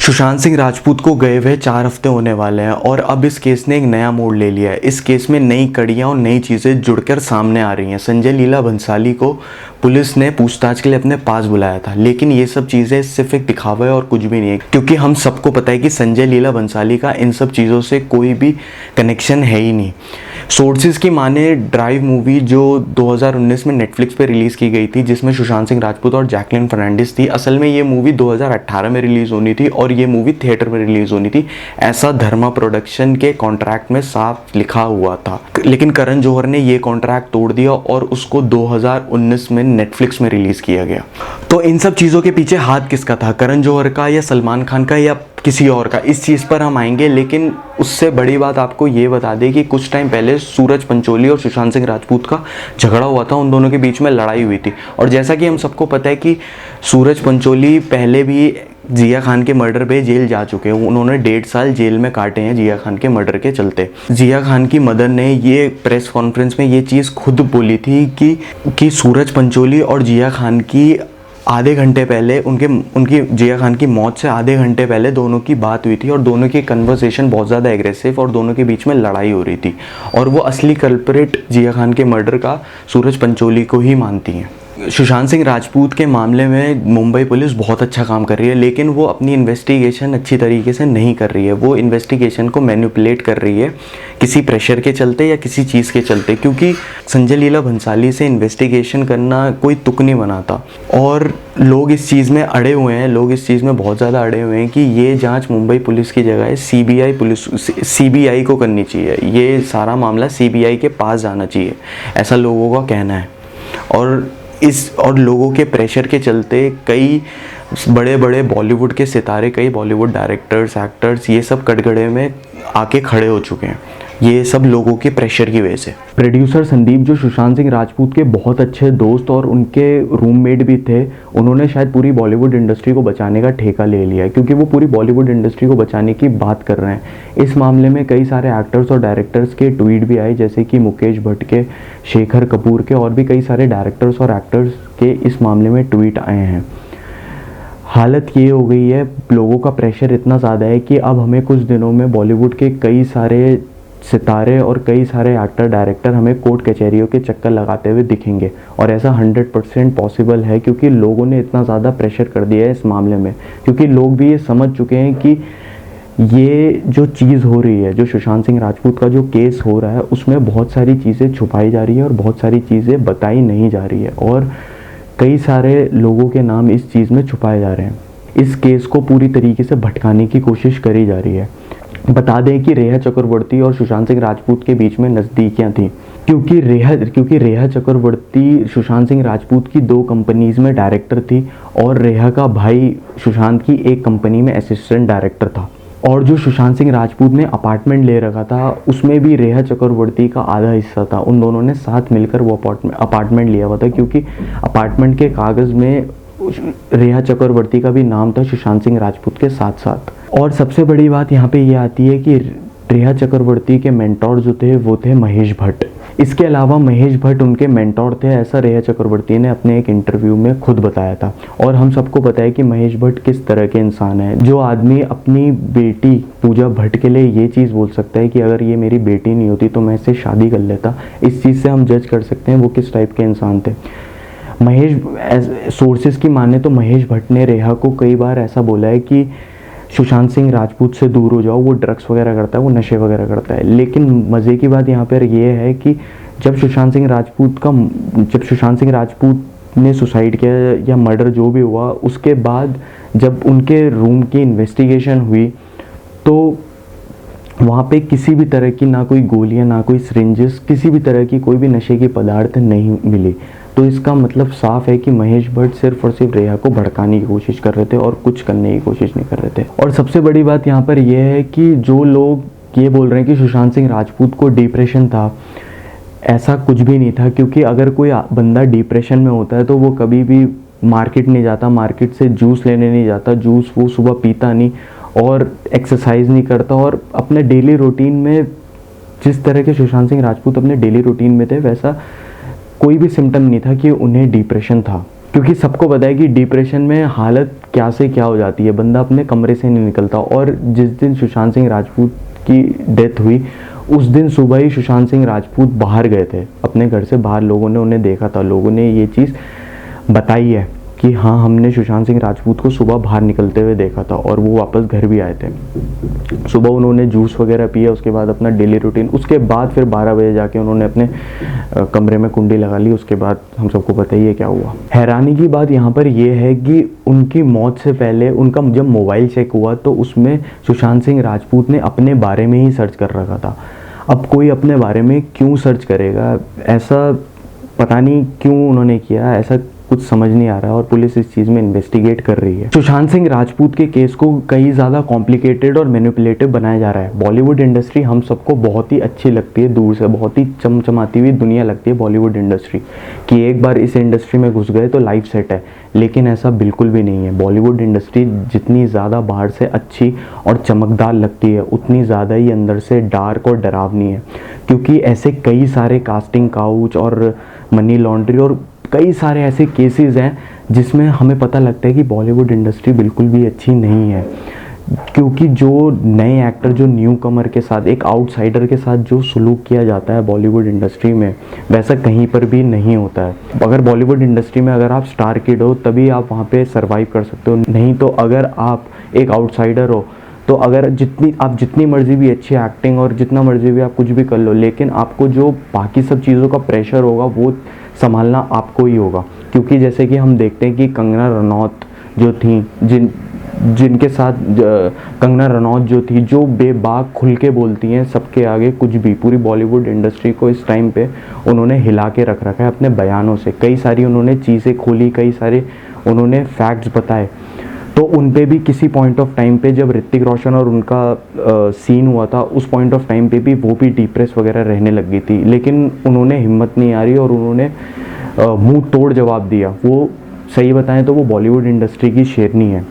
सुशांत सिंह राजपूत को गए हुए 4 हफ्ते होने वाले हैं और अब इस केस ने एक नया मोड़ ले लिया है। इस केस में नई कड़ियाँ और नई चीज़ें जुड़कर सामने आ रही हैं। संजय लीला भंसाली को पुलिस ने पूछताछ के लिए अपने पास बुलाया था, लेकिन ये सब चीज़ें सिर्फ एक दिखावा है और कुछ भी नहीं है, क्योंकि हम सबको पता है कि संजय लीला भंसाली का इन सब चीज़ों से कोई भी कनेक्शन है ही नहीं। सोर्सेज की माने ड्राइव मूवी जो 2019 में नेटफ्लिक्स पे रिलीज़ की गई थी, जिसमें सुशांत सिंह राजपूत और जैकलिन फर्नांडिस थी, असल में ये मूवी 2018 में रिलीज़ होनी थी और ये मूवी थिएटर में रिलीज़ होनी थी। ऐसा धर्मा प्रोडक्शन के कॉन्ट्रैक्ट में साफ लिखा हुआ था, लेकिन करण जौहर ने ये कॉन्ट्रैक्ट तोड़ दिया और उसको 2019 में नेटफ्लिक्स में रिलीज़ किया गया। तो इन सब चीज़ों के पीछे हाथ किसका था, करण जौहर का या सलमान खान का या किसी और का? इस चीज़ पर हम आएंगे, लेकिन उससे बड़ी बात आपको ये बता दें कि कुछ टाइम पहले सूरज पंचोली और सुशांत सिंह राजपूत का झगड़ा हुआ था। उन दोनों के बीच में लड़ाई हुई थी और जैसा कि हम सबको पता है कि सूरज पंचोली पहले भी जिया खान के मर्डर पे जेल जा चुके हैं। उन्होंने 1.5 साल जेल में काटे हैं जिया खान के मर्डर के चलते। जिया खान की मदर ने ये प्रेस कॉन्फ्रेंस में ये चीज़ खुद बोली थी कि सूरज पंचोली और जिया खान की आधे घंटे पहले उनकी जिया खान की मौत से आधे घंटे पहले दोनों की बात हुई थी और दोनों की कन्वर्सेशन बहुत ज़्यादा एग्रेसिव और दोनों के बीच में लड़ाई हो रही थी और वो असली कल्प्रिट जिया खान के मर्डर का सूरज पंचोली को ही मानती हैं। सुशांत सिंह राजपूत के मामले में मुंबई पुलिस बहुत अच्छा काम कर रही है, लेकिन वो अपनी इन्वेस्टिगेशन अच्छी तरीके से नहीं कर रही है। वो इन्वेस्टिगेशन को मैनिपुलेट कर रही है किसी प्रेशर के चलते या किसी चीज़ के चलते, क्योंकि संजय लीला भंसाली से इन्वेस्टिगेशन करना कोई तुक नहीं बनाता और लोग इस चीज़ में अड़े हुए हैं। लोग इस चीज़ में बहुत ज़्यादा अड़े हुए हैं कि ये जांच मुंबई पुलिस की जगह सीबीआई को करनी चाहिए। ये सारा मामला सीबीआई के पास जाना चाहिए, ऐसा लोगों का कहना है। और लोगों के प्रेशर के चलते कई बड़े बड़े बॉलीवुड के सितारे, कई बॉलीवुड डायरेक्टर्स, एक्टर्स, ये सब कटघरे में आके खड़े हो चुके हैं, ये सब लोगों के प्रेशर की वजह से। प्रोड्यूसर संदीप, जो सुशांत सिंह राजपूत के बहुत अच्छे दोस्त और उनके रूममेट भी थे, उन्होंने शायद पूरी बॉलीवुड इंडस्ट्री को बचाने का ठेका ले लिया है, क्योंकि वो पूरी बॉलीवुड इंडस्ट्री को बचाने की बात कर रहे हैं। इस मामले में कई सारे एक्टर्स और डायरेक्टर्स के ट्वीट भी आए, जैसे कि मुकेश भट्ट के, शेखर कपूर के और भी कई सारे डायरेक्टर्स और एक्टर्स के इस मामले में ट्वीट आए हैं। हालत ये हो गई है, लोगों का प्रेशर इतना ज़्यादा है कि अब हमें कुछ दिनों में बॉलीवुड के कई सारे सितारे और कई सारे एक्टर डायरेक्टर हमें कोर्ट कचहरियों के चक्कर लगाते हुए दिखेंगे और ऐसा 100% पॉसिबल है, क्योंकि लोगों ने इतना ज़्यादा प्रेशर कर दिया है इस मामले में। क्योंकि लोग भी ये समझ चुके हैं कि ये जो चीज़ हो रही है, जो सुशांत सिंह राजपूत का जो केस हो रहा है, उसमें बहुत सारी चीज़ें छुपाई जा रही है और बहुत सारी चीज़ें बताई नहीं जा रही है और कई सारे लोगों के नाम इस चीज़ में छुपाए जा रहे हैं। इस केस को पूरी तरीके से भटकाने की कोशिश करी जा रही है। बता दें कि रेहा चक्रवर्ती और सुशांत सिंह राजपूत के बीच में नज़दीकियां थी, क्योंकि रेहा चक्रवर्ती सुशांत सिंह राजपूत की 2 कंपनीज में डायरेक्टर थी और रेहा का भाई सुशांत की एक कंपनी में असिस्टेंट डायरेक्टर था। और जो सुशांत सिंह राजपूत ने अपार्टमेंट ले रखा था, उसमें भी रेहा चक्रवर्ती का आधा हिस्सा था। उन दोनों ने साथ मिलकर वो अपार्टमेंट लिया हुआ था, क्योंकि अपार्टमेंट के कागज़ में रेहा चक्रवर्ती का भी नाम था सुशांत सिंह राजपूत के साथ साथ। और सबसे बड़ी बात यहाँ पे ये आती है कि रेहा चक्रवर्ती के मेंटोर जो थे वो थे महेश भट्ट। इसके अलावा महेश भट्ट उनके मेंटोर थे, ऐसा रेहा चक्रवर्ती ने अपने एक इंटरव्यू में खुद बताया था। और हम सबको पता है कि महेश भट्ट किस तरह के इंसान है। जो आदमी अपनी बेटी पूजा भट्ट के लिए ये चीज़ बोल सकता है कि अगर ये मेरी बेटी नहीं होती तो मैं इससे शादी कर लेता, इस चीज़ से हम जज कर सकते हैं वो किस टाइप के इंसान थे। सोर्सेज की माने तो महेश भट्ट ने रेहा को कई बार ऐसा बोला है कि सुशांत सिंह राजपूत से दूर हो जाओ, वो ड्रग्स वगैरह करता है, वो नशे वगैरह करता है। लेकिन मज़े की बात यहाँ पर ये है कि जब सुशांत सिंह राजपूत ने सुसाइड किया या मर्डर जो भी हुआ, उसके बाद जब उनके रूम की इन्वेस्टिगेशन हुई तो वहाँ पे किसी भी तरह की ना कोई गोलियाँ, ना कोई सिरिंजेस, किसी भी तरह की कोई भी नशे की पदार्थ नहीं मिली। तो इसका मतलब साफ है कि महेश भट्ट सिर्फ और सिर्फ रेहा को भड़काने की कोशिश कर रहे थे और कुछ करने की कोशिश नहीं कर रहे थे। और सबसे बड़ी बात यहाँ पर यह है कि जो लोग ये बोल रहे हैं कि सुशांत सिंह राजपूत को डिप्रेशन था, ऐसा कुछ भी नहीं था। क्योंकि अगर कोई बंदा डिप्रेशन में होता है तो वो कभी भी मार्केट नहीं जाता, मार्केट से जूस लेने नहीं जाता, जूस वो सुबह पीता नहीं और एक्सरसाइज नहीं करता। और अपने डेली रूटीन में जिस तरह के सुशांत सिंह राजपूत अपने डेली रूटीन में थे, वैसा कोई भी सिम्टम नहीं था कि उन्हें डिप्रेशन था। क्योंकि सबको पता है कि डिप्रेशन में हालत क्या से क्या हो जाती है, बंदा अपने कमरे से नहीं निकलता। और जिस दिन सुशांत सिंह राजपूत की डेथ हुई उस दिन सुबह ही सुशांत सिंह राजपूत बाहर गए थे, अपने घर से बाहर लोगों ने उन्हें देखा था, लोगों ने ये चीज़ बताई है कि हाँ हमने सुशांत सिंह राजपूत को सुबह बाहर निकलते हुए देखा था। और वो वापस घर भी आए थे। सुबह उन्होंने जूस वगैरह पिया, उसके बाद अपना डेली रूटीन, उसके बाद फिर 12 बजे जाके उन्होंने अपने कमरे में कुंडी लगा ली। उसके बाद हम सबको पता ही है क्या हुआ। हैरानी की बात यहाँ पर यह है कि उनकी मौत से पहले उनका जब मोबाइल चेक हुआ तो उसमें सुशांत सिंह राजपूत ने अपने बारे में ही सर्च कर रखा था। अब कोई अपने बारे में क्यों सर्च करेगा, ऐसा पता नहीं क्यों उन्होंने किया, ऐसा कुछ समझ नहीं आ रहा है और पुलिस इस चीज़ में इन्वेस्टिगेट कर रही है। सुशांत सिंह राजपूत के केस को कई ज़्यादा कॉम्प्लिकेटेड और मैनिपुलेटिव बनाया जा रहा है। बॉलीवुड इंडस्ट्री हम सबको बहुत ही अच्छी लगती है, दूर से बहुत ही चमचमाती हुई दुनिया लगती है बॉलीवुड इंडस्ट्री, कि एक बार इस इंडस्ट्री में घुस गए तो लाइफ सेट है। लेकिन ऐसा बिल्कुल भी नहीं है। बॉलीवुड इंडस्ट्री जितनी ज़्यादा बाहर से अच्छी और चमकदार लगती है उतनी ज़्यादा ही अंदर से डार्क और डरावनी है। क्योंकि ऐसे कई सारे कास्टिंग काउच और मनी लॉन्ड्री और कई सारे ऐसे केसेस हैं जिसमें हमें पता लगता है कि बॉलीवुड इंडस्ट्री बिल्कुल भी अच्छी नहीं है। क्योंकि जो नए एक्टर, जो न्यू कमर के साथ, एक आउटसाइडर के साथ जो सलूक किया जाता है बॉलीवुड इंडस्ट्री में, वैसा कहीं पर भी नहीं होता है। अगर बॉलीवुड इंडस्ट्री में अगर आप स्टार किड हो तभी आप वहाँ पे सरवाइव कर सकते हो, नहीं तो अगर आप एक आउटसाइडर हो तो अगर जितनी मर्जी भी अच्छी एक्टिंग और जितना मर्जी भी आप कुछ भी कर लो, लेकिन आपको जो बाकी सब चीज़ों का प्रेशर होगा वो संभालना आपको ही होगा। क्योंकि जैसे कि हम देखते हैं कि कंगना रनौत जो थी, जिनके साथ कंगना रनौत जो थी, जो बेबाक खुल के बोलती हैं सबके आगे कुछ भी, पूरी बॉलीवुड इंडस्ट्री को इस टाइम पे उन्होंने हिला के रख रखा है अपने बयानों से। कई सारी उन्होंने चीज़ें खोली, कई सारे उन्होंने फैक्ट्स बताए। तो उन पे भी किसी पॉइंट ऑफ टाइम पे जब ऋतिक रोशन और उनका सीन हुआ था, उस पॉइंट ऑफ टाइम पे भी वो भी डिप्रेस वगैरह रहने लग गई थी। लेकिन उन्होंने हिम्मत नहीं हारी और उन्होंने मुंह तोड़ जवाब दिया। वो सही बताएं तो वो बॉलीवुड इंडस्ट्री की शेरनी है।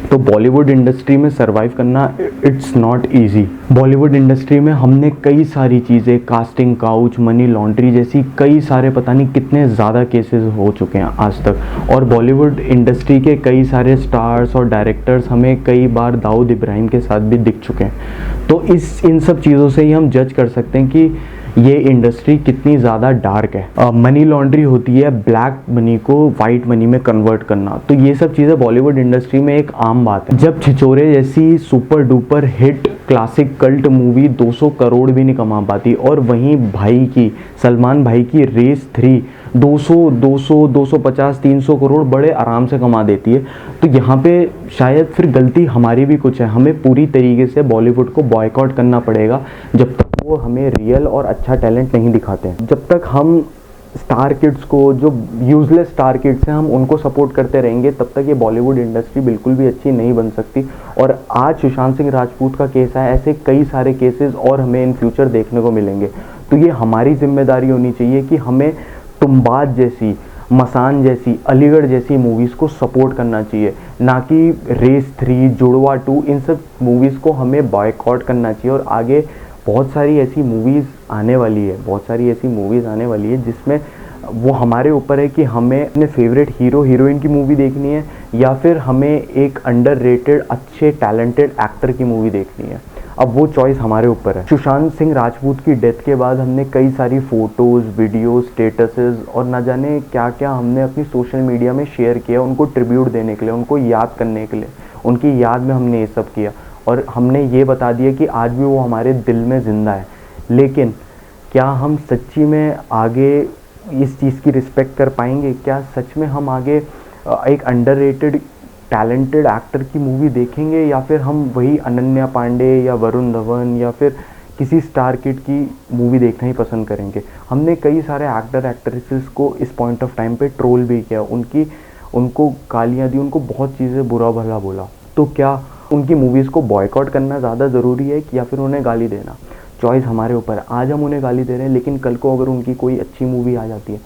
तो बॉलीवुड इंडस्ट्री में सरवाइव करना it's not easy. Bollywood industry में हमने कई सारी चीज़ें, कास्टिंग काउच, मनी लॉन्ड्री जैसी कई सारे पता नहीं कितने ज़्यादा केसेस हो चुके हैं आज तक। और बॉलीवुड इंडस्ट्री के कई सारे स्टार्स और डायरेक्टर्स हमें कई बार दाऊद इब्राहिम के साथ भी दिख चुके हैं। तो इन सब चीज़ों से ही हम जज कर सकते हैं कि ये इंडस्ट्री कितनी ज़्यादा डार्क है। मनी लॉन्ड्री होती है ब्लैक मनी को वाइट मनी में कन्वर्ट करना। तो ये सब चीज़ें बॉलीवुड इंडस्ट्री में एक आम बात है। जब छिछोरे जैसी super duper hit classic cult movie 200 crore भी नहीं कमा पाती, और वहीं भाई की, सलमान भाई की रेस 3 250 300 करोड़ बड़े आराम से कमा देती है। तो यहाँ पे शायद फिर गलती हमारी भी कुछ है। हमें पूरी तरीके से बॉलीवुड को बॉयकॉट करना पड़ेगा जब तक वो हमें रियल और अच्छा टैलेंट नहीं दिखाते हैं। जब तक हम स्टार किड्स को, जो यूजलेस स्टार किड्स हैं, हम उनको सपोर्ट करते रहेंगे, तब तक ये बॉलीवुड इंडस्ट्री बिल्कुल भी अच्छी नहीं बन सकती। और आज सुशांत सिंह राजपूत का केस है, ऐसे कई सारे केसेस और हमें इन फ्यूचर देखने को मिलेंगे। तो ये हमारी जिम्मेदारी होनी चाहिए कि हमें तुम्बाद जैसी, मसान जैसी, अलीगढ़ जैसी मूवीज़ को सपोर्ट करना चाहिए, ना कि रेस 3, जुड़वा 2, इन सब मूवीज़ को हमें बॉयकॉट करना चाहिए। और आगे बहुत सारी ऐसी मूवीज़ आने वाली है, जिसमें वो हमारे ऊपर है कि हमें अपने फेवरेट हीरो हीरोइन की मूवी देखनी है या फिर हमें एक अंडररेटेड अच्छे टैलेंटेड एक्टर की मूवी देखनी है। अब वो चॉइस हमारे ऊपर है। सुशांत सिंह राजपूत की डेथ के बाद हमने कई सारी फ़ोटोज़, वीडियोज़, स्टेटसेस और ना जाने क्या क्या हमने अपनी सोशल मीडिया में शेयर किया, उनको ट्रिब्यूट देने के लिए, उनको याद करने के लिए, उनकी याद में हमने ये सब किया। और हमने ये बता दिया कि आज भी वो हमारे दिल में ज़िंदा है। लेकिन क्या हम सच्ची में आगे इस चीज़ की रिस्पेक्ट कर पाएंगे? क्या सच में हम आगे एक अंडररेटेड टैलेंटेड एक्टर की मूवी देखेंगे, या फिर हम वही अनन्या पांडे या वरुण धवन या फिर किसी स्टार किड की मूवी देखना ही पसंद करेंगे? हमने कई सारे एक्टर एक्ट्रेसेस को इस पॉइंट ऑफ टाइम पे ट्रोल भी किया, उनको गालियाँ दी, उनको बहुत चीज़ें बुरा भला बोला। तो क्या उनकी मूवीज़ को बॉयकॉट करना ज़्यादा ज़रूरी है या फिर उन्हें गाली देना? चॉइस हमारे ऊपर है। आज हम उन्हें गाली दे रहे हैं, लेकिन कल को अगर उनकी कोई अच्छी मूवी आ जाती है,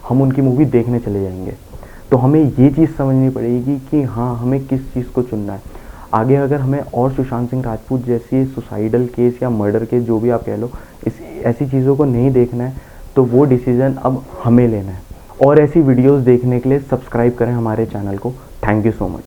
हम उनकी मूवी देखने चले जाएंगे। तो हमें ये चीज़ समझनी पड़ेगी कि हाँ, हमें किस चीज़ को चुनना है। आगे अगर हमें और सुशांत सिंह राजपूत जैसी सुसाइडल केस या मर्डर केस, जो भी आप कह लो, ऐसी चीज़ों को नहीं देखना है, तो वो डिसीज़न अब हमें लेना है। और ऐसी वीडियोस देखने के लिए सब्सक्राइब करें हमारे चैनल को। Thank you so much.